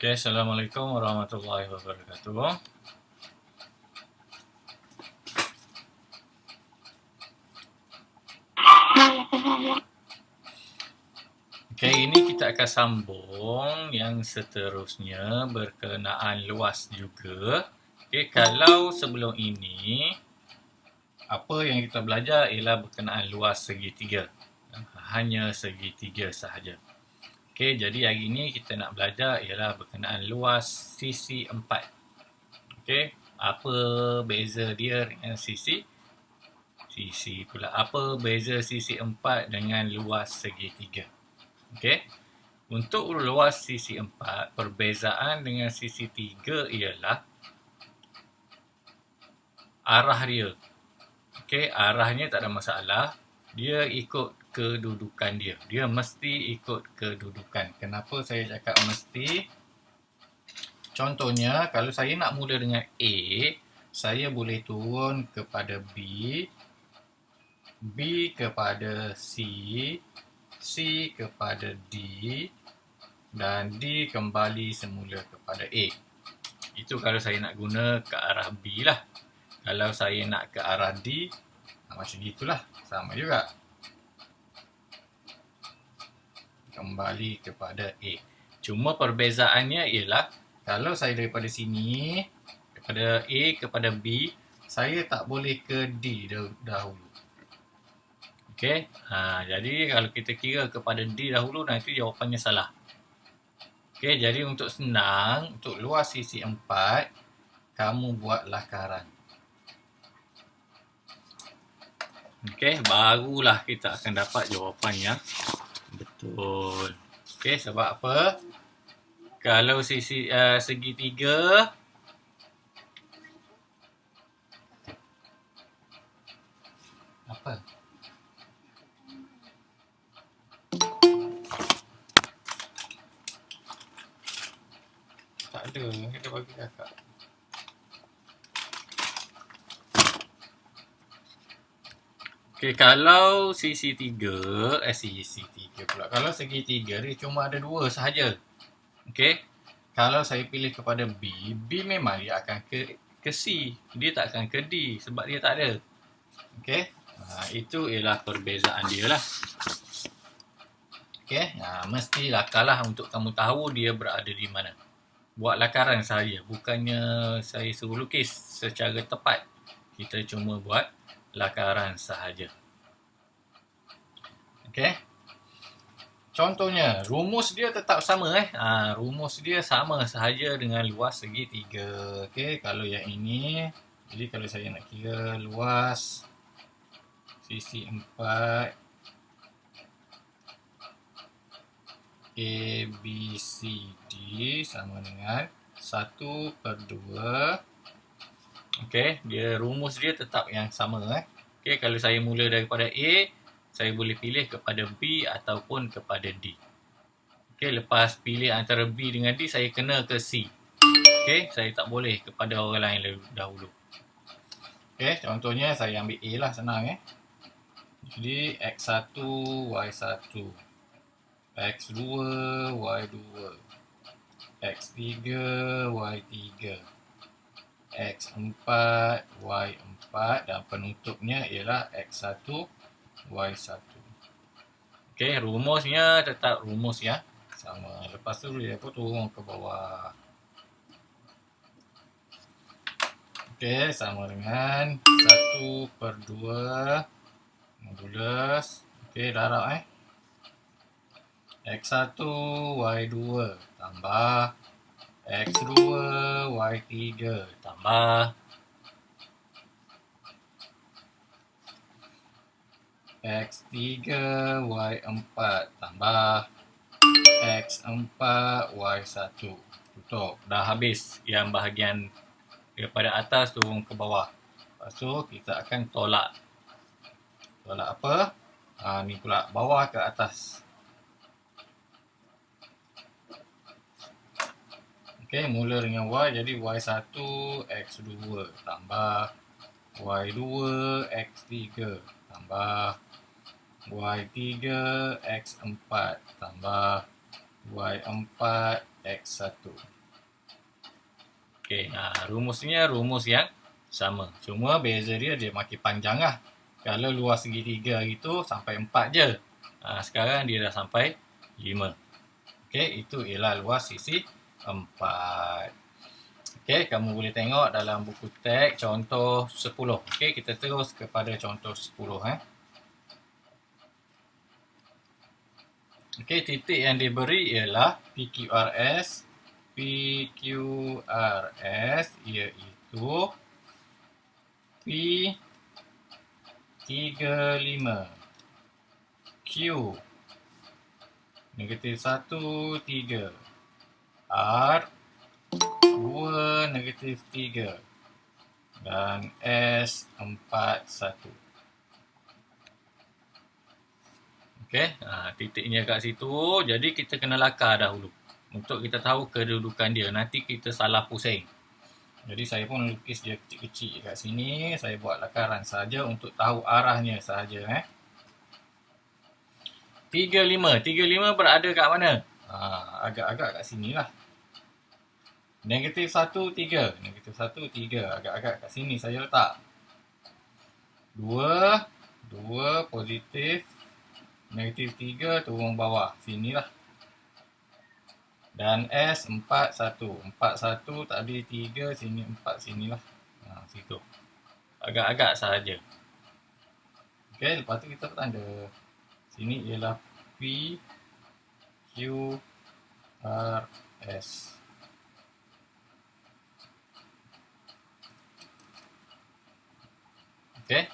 Oke, Assalamualaikum warahmatullahi wabarakatuh. Oke, ini kita akan sambung yang seterusnya berkenaan luas juga. Oke, kalau sebelum ini, apa yang kita belajar ialah berkenaan luas segitiga. Hanya segitiga sahaja. Okey, jadi hari ini kita nak belajar ialah berkenaan luas sisi empat. Okey, apa beza dia dengan sisi pula. Apa beza sisi empat dengan luas segitiga? Okey, untuk luas sisi empat, perbezaan dengan sisi tiga ialah arah dia. Okey, arahnya tak ada masalah. Dia ikut kedudukan dia. Dia mesti ikut kedudukan. Kenapa saya cakap mesti? Contohnya, kalau saya nak mula dengan A, saya boleh turun kepada B, B kepada C, C kepada D, dan D kembali semula kepada A. Itu kalau saya nak guna ke arah B lah. Kalau saya nak ke arah D, macam gitulah. Sama juga. Kembali kepada A. Cuma perbezaannya ialah, kalau saya daripada sini, daripada A kepada B, saya tak boleh ke D dahulu. Okey, jadi kalau kita kira kepada D dahulu, nanti jawapannya salah. Okey, jadi untuk senang, untuk luas sisi 4, kamu buat lakaran. Okey, barulah kita akan dapat jawapan yang betul. Okey, sebab apa? Kalau segitiga, apa? Tak ada, kita bagi kakak. Okey, kalau sisi tiga pula. Kalau segitiga dia cuma ada dua sahaja. Okey, kalau saya pilih kepada B, B memang dia akan ke C. Dia tak akan ke D sebab dia tak ada. Okey, itu ialah perbezaan dia lah. Okey, mesti lakalah untuk kamu tahu dia berada di mana. Buat lakaran sahaja, bukannya saya suruh lukis secara tepat. Kita cuma buat lakaran sahaja. Okey. Contohnya, rumus dia tetap sama rumus dia sama sahaja dengan luas segitiga. Okey, kalau yang ini, jadi kalau saya nak kira luas sisi 4 A, B, C, D sama dengan 1/2. Okey, rumus dia tetap yang sama Okey, kalau saya mula daripada A, saya boleh pilih kepada B ataupun kepada D. Okey, lepas pilih antara B dengan D, saya kena ke C. Okey, saya tak boleh kepada orang lain dahulu. Okey, contohnya saya ambil A lah, senang Jadi X1, Y1, X2, Y2, X3, Y3, X4, Y4, dan penutupnya ialah X1, Y1. Okey, rumusnya tetap rumus sama. Lepas tu dia pun turun ke bawah. Okey, sama dengan 1/2 modulus. Okey, darab X1, Y2 tambah X2, Y3 tambah X3, Y4 tambah X4, Y1. Tutup. Dah habis yang bahagian daripada atas turun ke bawah. Lepas tu kita akan tolak. Tolak apa? Ni pula, bawah ke atas. Okey, mula dengan Y, jadi Y1, X2 tambah Y2, X3 tambah Y3, X4 tambah Y4 X1. Okey, rumusnya rumus yang sama. Cuma beza dia makin panjang lah. Kalau luas segitiga itu sampai 4 je. Sekarang dia dah sampai 5. Okey, itu ialah luas sisi 4. Okey, kamu boleh tengok dalam buku teks contoh 10. Okey, kita terus kepada contoh 10. Okey, titik yang diberi ialah PQRS. PQRS iaitu P35, Q negatif 1, 3, R 2, negatif 3, dan S 4, 1. Okey, titiknya kat situ. Jadi kita kena lakar dahulu untuk kita tahu kedudukan dia. Nanti kita salah pusing. Jadi saya pun lukis dia kecil-kecil kat sini. Saya buat lakaran saja untuk tahu arahnya sahaja. 35. 35 berada kat mana? Agak-agak kat sini lah. Negatif 1, 3. Negatif 1, 3. Agak-agak kat sini saya letak. 2. 2 positif. Negatif 3 turun bawah. Sinilah. Dan S 4, 1. 4, 1 tadi 3. Sini 4, sinilah. Situ. Agak-agak sahaja. Okey, lepas tu kita tanda. Sini ialah P, Q, R, S. Okey,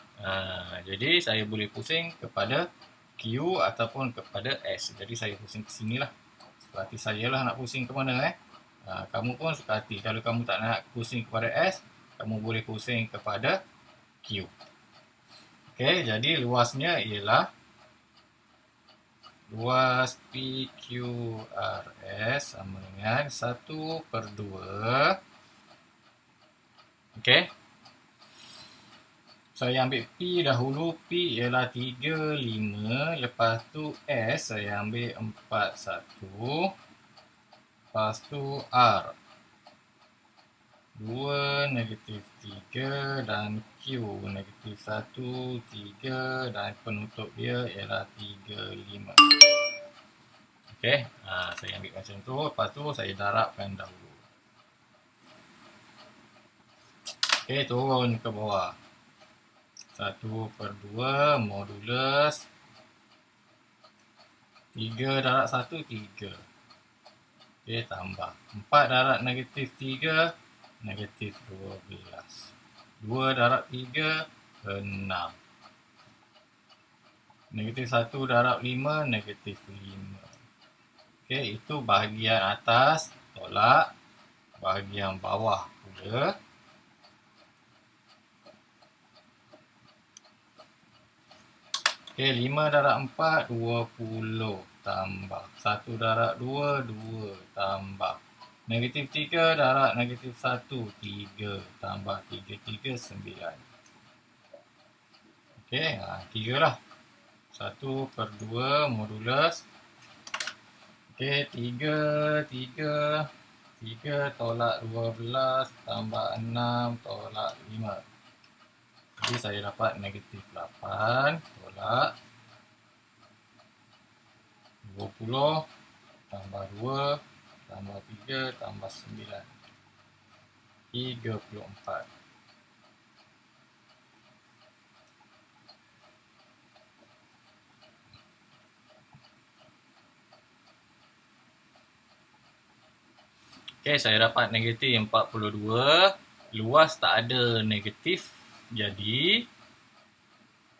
jadi saya boleh pusing kepada Q ataupun kepada S. Jadi saya pusing ke sini lah. Suka hati saya lah nak pusing ke mana. Kamu pun suka hati. Kalau kamu tak nak pusing kepada S, kamu boleh pusing kepada Q. Okey, jadi luasnya ialah luas PQRS sama dengan 1/2. Okey. Saya ambil P dahulu. P ialah 35. Lepas tu S saya ambil 41. Lepas tu R 2, negatif 3, dan Q negatif 1, 3, dan penutup dia ialah 35. Okey, saya ambil macam tu. Lepas tu saya darabkan dahulu. Okey, turun ke bawah. 1/2 modulus 3 darab 1, 3. Okey, tambah 4 darab negatif 3, negatif 12. 2 darab 3, 6. Negatif 1 darab 5, negatif 5. Okey, itu bahagian atas tolak. Bahagian bawah pula. Okey, 5 darab 4, 20. Tambah 1 darab 2, 2. Tambah negatif 3 darab negatif 1, 3. Tambah 3, 3, 9. Okey, 3 lah. 1/2 modulus. Okey, 3, 3. 3 tolak 12 tambah 6 tolak 5. Jadi saya dapat negatif 8 tolak 20 tambah 2 tambah 3 tambah 9. 34. Okey, saya dapat negatif 42. Luas tak ada negatif. Jadi,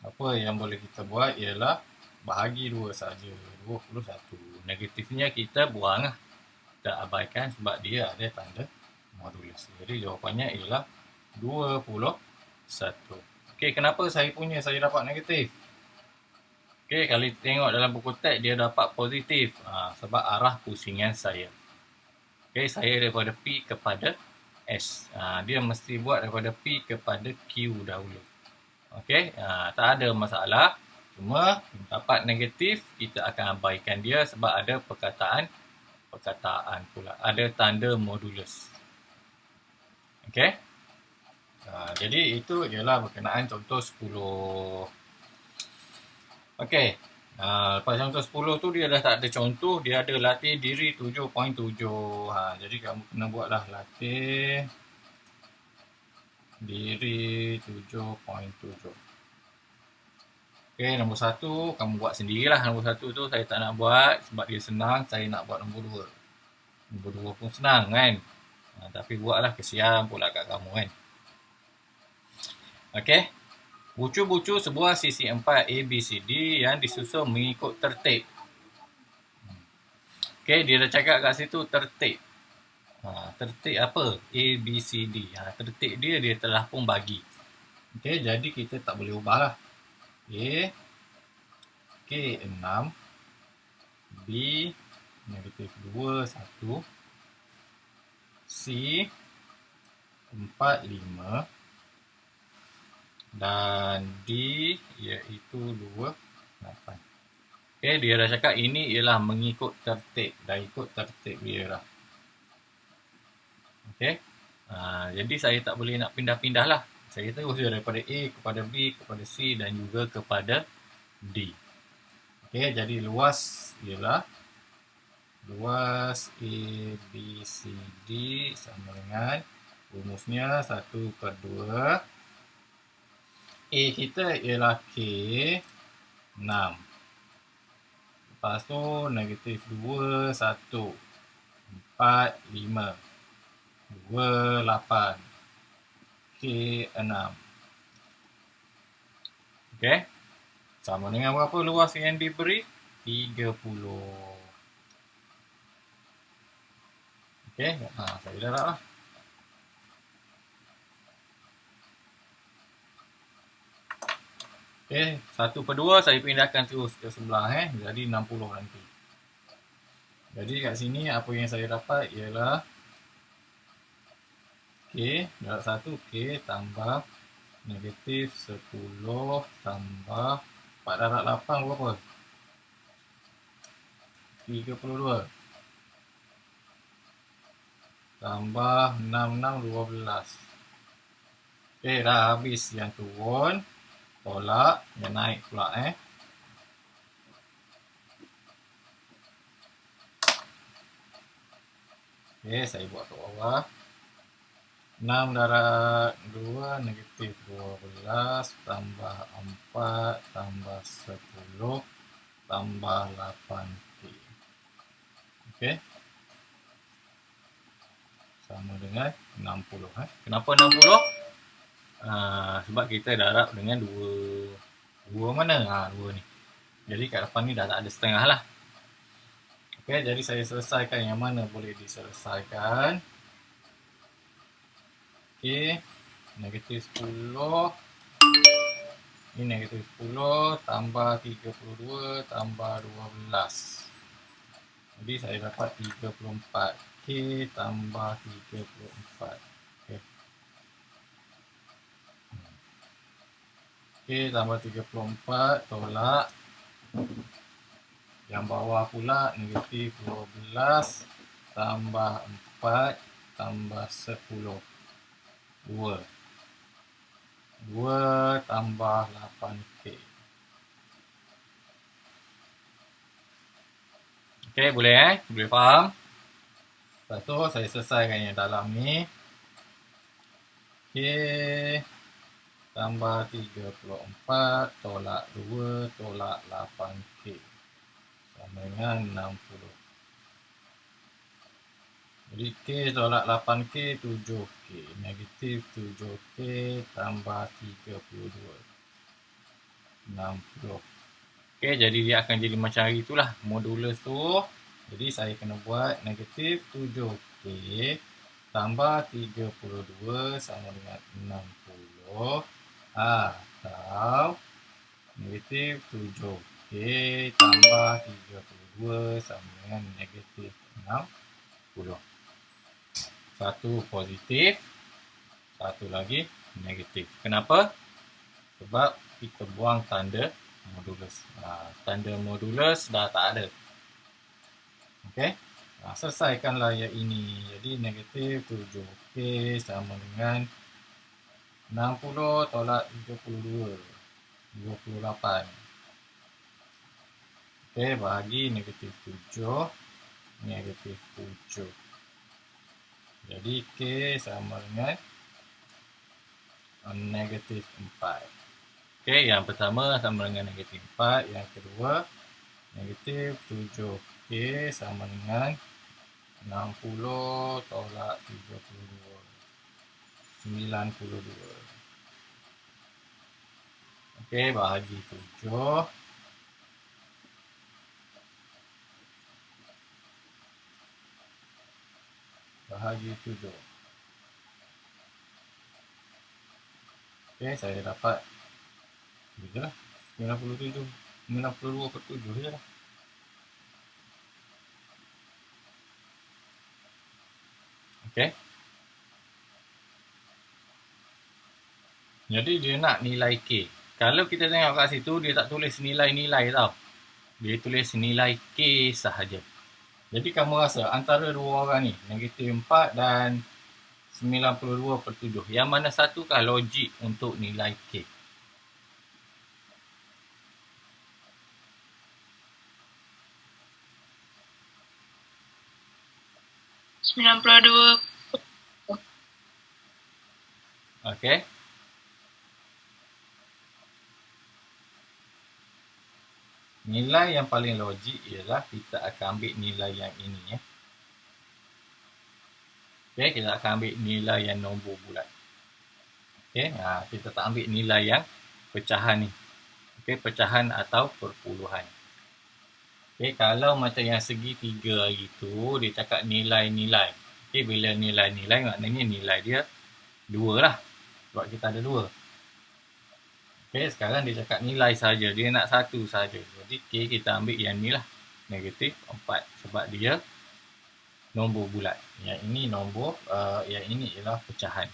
apa yang boleh kita buat ialah bahagi 2 saja. 21. Negatifnya kita buang lah. Kita abaikan sebab dia ada tanda modulus. Jadi, jawapannya ialah 21. Okey, kenapa saya dapat negatif? Okey, kalau tengok dalam buku teks, dia dapat positif. Sebab arah pusingan saya. Okey, saya daripada P kepada S. Dia mesti buat daripada P kepada Q dahulu. Okey, tak ada masalah. Cuma dapat negatif, kita akan abaikan dia sebab ada perkataan perkataan pula. Ada tanda modulus. Okey. Jadi itu ialah berkenaan contoh 10. Okey. Lepas contoh 10 tu dia dah tak ada contoh, dia ada latih diri 7.7. Jadi kamu kena buatlah latih diri 7.7. Okey, nombor 1 kamu buat sendirilah. Nombor 1 tu saya tak nak buat sebab dia senang, saya nak buat nombor 2. Nombor 2 pun senang kan. Tapi buatlah, kesian pula kat kamu kan. Okey. Bucu-bucu sebuah sisi 4 ABCD yang disusun mengikut tertib. Okey, dia dah cakap kat situ tertib. Tertib apa? ABCD. Tertib dia telah pun bagi. Okey, jadi kita tak boleh ubahlah. A K6 B -2 1 C 4 5 dan D iaitu 2 8. Okey, dia dah cakap ini ialah mengikut tertib. Dah ikut tertib dia lah. Okey. Jadi saya tak boleh nak pindah-pindah lah. Saya terus daripada A kepada B kepada C dan juga kepada D. Okey, jadi luas ialah luas A, B, C, D sama dengan rumusnya 1/2. A kita ialah K 6. Lepas tu -2 1 4 5 2 8 K 6. Okey. Sama dengan berapa luas yang diberi? 30. Okey, saya dah lah. Okey, 1/2 saya pindahkan terus ke sebelah jadi 60 nanti. Jadi kat sini apa yang saya dapat ialah K darab 1 K tambah -10 tambah 4 darab 8 berapa? 32 tambah 6 12. Okey, dah habis yang turun. Tolak yang naik pula Okey, saya buat kat bawah. 6 darab 2 -12 tambah 4 tambah 10 tambah 8K. Okey. Sama dengan 60. Kenapa 60? Sebab kita darab dengan 2. 2 mana? 2 ni. Jadi kat depan ni dah tak ada setengah lah. Okey, jadi saya selesaikan yang mana boleh diselesaikan. Okey, -10. Ini -10 tambah 32 tambah 12. Jadi saya dapat 34. K tambah 34. Okey. K tambah 34 tolak. Yang bawah pula -12 tambah 4 tambah 10. 2 tambah 8K. Okey, boleh Boleh faham? Lepas tu saya selesaikan yang dalam ni. K tambah 34 tolak 2 tolak 8K sama dengan 60. Jadi K tolak 8K 7K. -7K tambah 32. 60. Okey, jadi dia akan jadi macam hari itulah modulus tu. Jadi saya kena buat -7K tambah 32 sama dengan 60. Atau -7K tambah 32 sama dengan -60. Satu positif, satu lagi negatif. Kenapa? Sebab kita buang tanda modulus. Tanda modulus dah tak ada. Okey. Selesaikanlah yang ini. Jadi negatif 7. Okey, sama dengan 60 tolak 32. 28. Okey, bahagi negatif 7. Negatif 7. Jadi K sama dengan negatif 4. Okey, yang pertama sama dengan negatif 4. Yang kedua, negatif 7. K sama dengan 60 tolak 32. 92. Okey, bahagi 7. Bahagi 7. Okey, saya dapat je lah. 97. 92/7 je lah. Okey. Jadi dia nak nilai K. Kalau kita tengok kat situ, dia tak tulis nilai-nilai tau. Dia tulis nilai K sahaja. Jadi kamu rasa antara dua orang ni, negatif 4 dan 92/7, yang mana satukah logik untuk nilai K? 92. Okey. Nilai yang paling logik ialah kita akan ambil nilai yang ini ya. Okey, kita akan ambil nilai yang nombor bulat. Okey, kita tak ambil nilai yang pecahan ni. Okey, pecahan atau perpuluhan. Okey, kalau macam yang segitiga itu, dia cakap nilai-nilai. Okey, bila nilai-nilai maknanya nilai dia 2 lah. Sebab kita ada 2. Okey, sekarang dia cakap nilai saja. Dia nak 1 saja. Jadi K kita ambil yang ni lah. Negatif 4. Sebab dia nombor bulat. Yang ini nombor, yang ini ialah pecahan.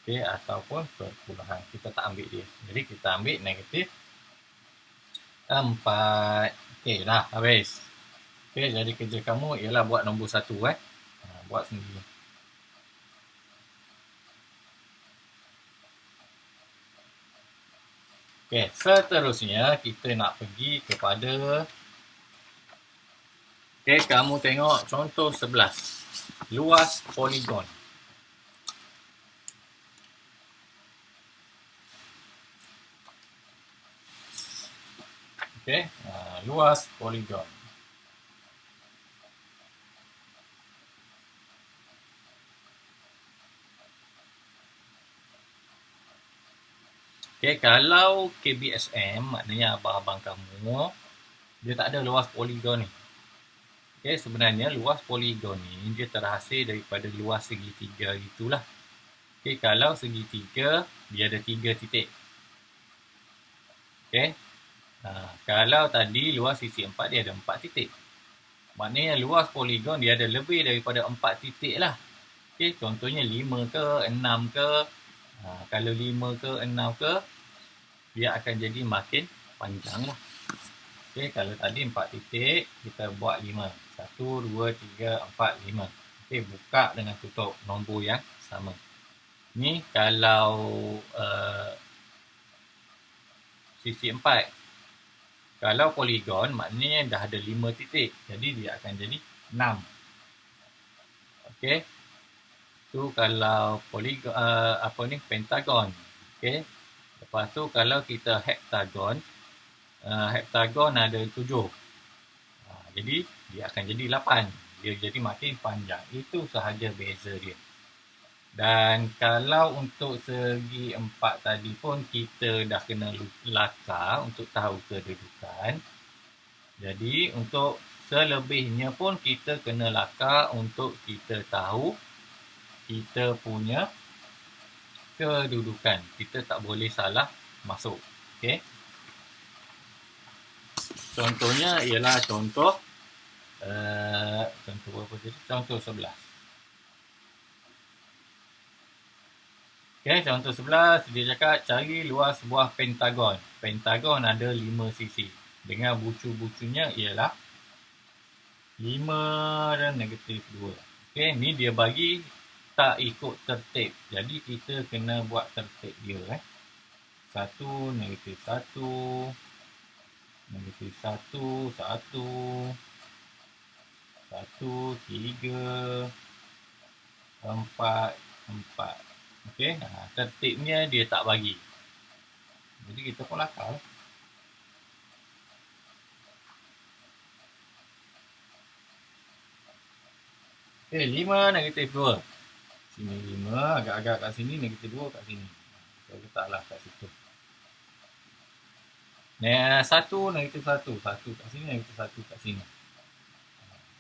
Okey, ataupun perpuluhan. Kita tak ambil dia. Jadi kita ambil negatif 4. Okey, dah habis. Okey, jadi kerja kamu ialah buat nombor 1 buat sendiri. Okey, seterusnya kita nak pergi kepada okey, kamu tengok contoh 11. Luas poligon. Okey, luas poligon. Okey, kalau KBSM, maknanya abang-abang kamu, dia tak ada luas poligon ni. Okey, sebenarnya luas poligon ni, dia terhasil daripada luas segitiga itulah. Okey, kalau segitiga, dia ada 3 titik. Okey, kalau tadi luas sisi 4, dia ada 4 titik. Maknanya luas poligon, dia ada lebih daripada 4 titik lah. Okey, contohnya 5 ke, 6 ke. Kalau 5 ke, 6 ke, dia akan jadi makin panjang lah. Okey, kalau tadi 4 titik, kita buat 5. 1, 2, 3, 4, 5. Okey, buka dengan tutup nombor yang sama. Ni kalau sisi 4. Kalau poligon, maknanya dah ada 5 titik. Jadi dia akan jadi 6. Okey. Tu kalau poligon, pentagon. Okey. Lepas tu kalau kita heptagon, heptagon ada 7. Jadi dia akan jadi 8. Dia jadi makin panjang. Itu sahaja beza dia. Dan kalau untuk segi 4 tadi pun kita dah kena lakar untuk tahu kedudukan. Jadi untuk selebihnya pun kita kena lakar untuk kita tahu kita punya kedudukan. Kita tak boleh salah masuk. Okey. Contohnya ialah contoh apa tadi? Contoh 11. Okey, contoh 11 dia cakap cari luas sebuah pentagon. Pentagon ada 5 sisi. Dengan bucu-bucunya ialah 5 dan negatif 2. Okey, ni dia bagi tak ikut tertib. Jadi kita kena buat tertib dia. 1, negatif 1, negatif 1, 1, 1, 3, 4, 4. Okey, tertibnya dia tak bagi. Jadi kita pun lakar. Okey, 5 negatif 2. Sini 5, agak-agak kat sini, negatif 2 kat sini. Saya letaklah kat situ. 1 negatif 1, 1 kat sini, negatif 1 kat sini.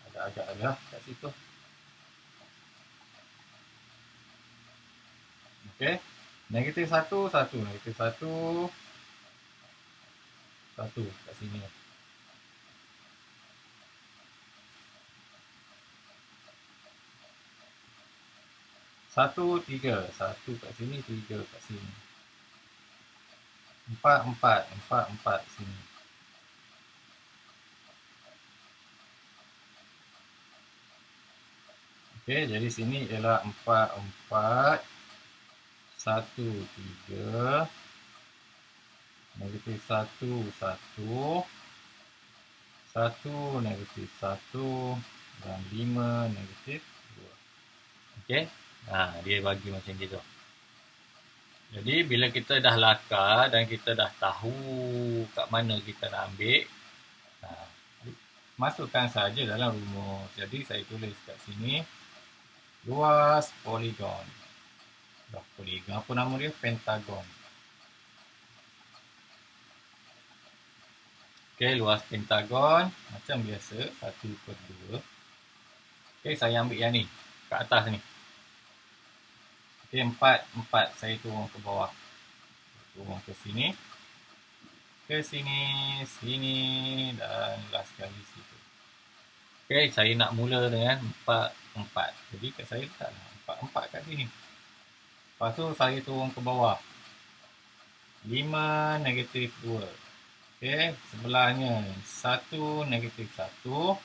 Agak-agak lah kat situ. Okey, negatif 1, 1, negatif 1, 1 kat sini. 1, 3, 1 kat sini, 3 kat sini. 4, 4, 4, 4 sini. Okey, jadi sini ialah 4, 4, 1, 3, negatif 1, 1, 1, negatif 1 dan 5, negatif 2. Okey, dia bagi macam gitu. Jadi bila kita dah lakar dan kita dah tahu kat mana kita nak ambil, masukkan saja dalam rumus. Jadi saya tulis kat sini luas poligon. Poligon apa nama dia? Pentagon. Okey, luas pentagon macam biasa 1/2. Okey, saya ambil yang ni kat atas ni. Okey, 4, 4 saya turun ke bawah. Turun ke sini. Ke sini, sini dan last sekali situ. Okey, saya nak mula dengan 4, 4. Jadi kat saya letaklah 4, 4 kat sini. Lepas tu saya turun ke bawah. 5, negatif 2. Okey, sebelahnya 1, negatif 1,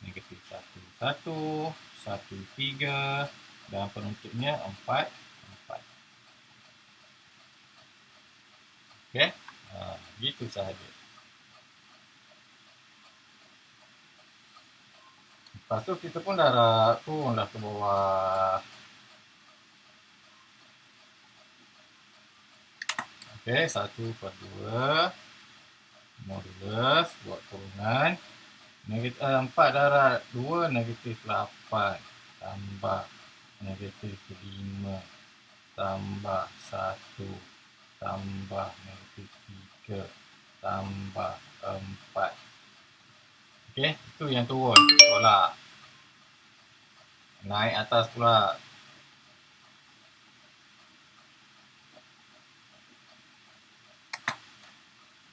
negatif 1, 1, 1, 3 dan penutupnya 4, 4. Okey, gitu sahaja. Lepas tu kita pun dah turunlah ke bawah. Okey, 1/2 modulus buat turunan. 4 darab 2 negatif 8 tambah negatif 5 tambah 1 tambah negatif 3 tambah 4. Okey, itu yang turun. Tolak. Naik atas pula.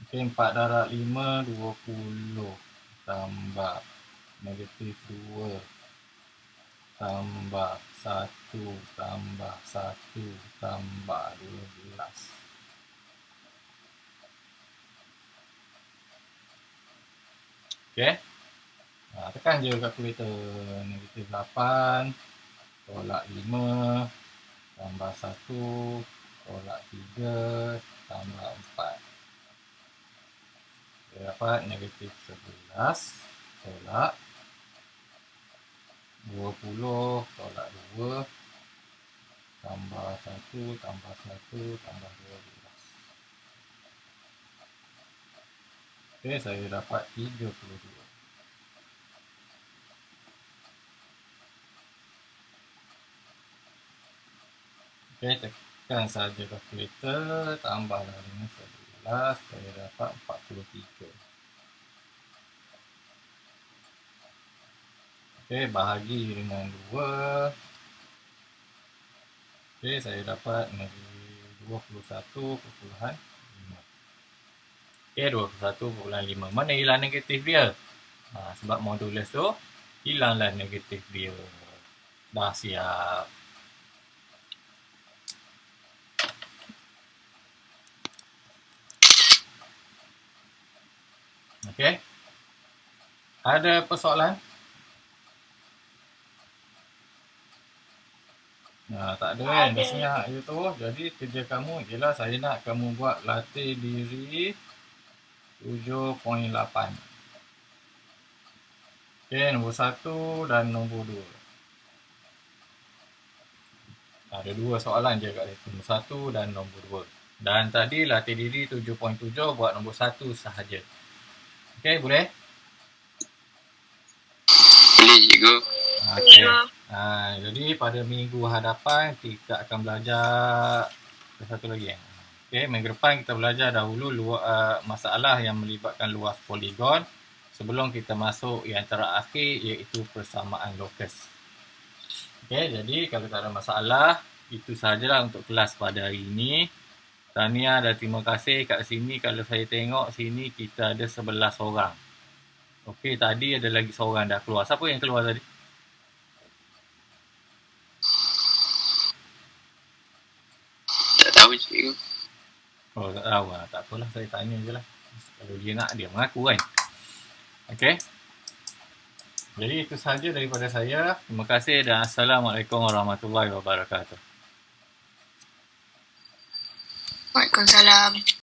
Okey, 4 darab 5, 20 tambah negatif 2 tambah 1 tambah 1 tambah 12. Okey. Tekan je kalkulator. Negatif 8 tolak 5 tambah 1 tolak 3 tambah 4. Kita dapat negatif 11 tolak 20 tolak 2 tambah 1 tambah 1 tambah 12. Okey, saya dapat 32. Okey, tekan saja kalkulator, tambahlah dengan 11, saya dapat 43. Okey, bahagi dengan 2. Okey, saya dapat 21.5. Okey, 21.5. Mana hilang negatif dia? Sebab modulus tu hilanglah negatif dia. Dah siap. Okey. Ada persoalan? Tak ada kan, dah senyap je tu. Jadi kerja kamu ialah saya nak kamu buat latih diri 7.8. Okay, nombor 1 dan nombor 2. Ada 2 soalan je kat situ, nombor 1 dan nombor 2. Dan tadi latih diri 7.7 buat nombor 1 sahaja. Okay, boleh? Boleh cikgu. Okay. Jadi pada minggu hadapan kita akan belajar satu lagi. Okay, minggu depan kita belajar dahulu masalah yang melibatkan luas poligon sebelum kita masuk yang terakhir iaitu persamaan lokus. Okay, jadi kalau tak ada masalah, itu sahajalah untuk kelas pada hari ini. Tahniah dan terima kasih kat sini. Kalau saya tengok sini kita ada 11 orang. Okey, tadi ada lagi seorang dah keluar. Siapa yang keluar tadi? Tak tahu cikgu. Oh, tak tahu lah. Tak apalah, saya tanya je lah. Kalau dia nak, dia mengaku kan. Okey. Jadi itu sahaja daripada saya. Terima kasih dan Assalamualaikum warahmatullahi wabarakatuh. Waalaikumsalam.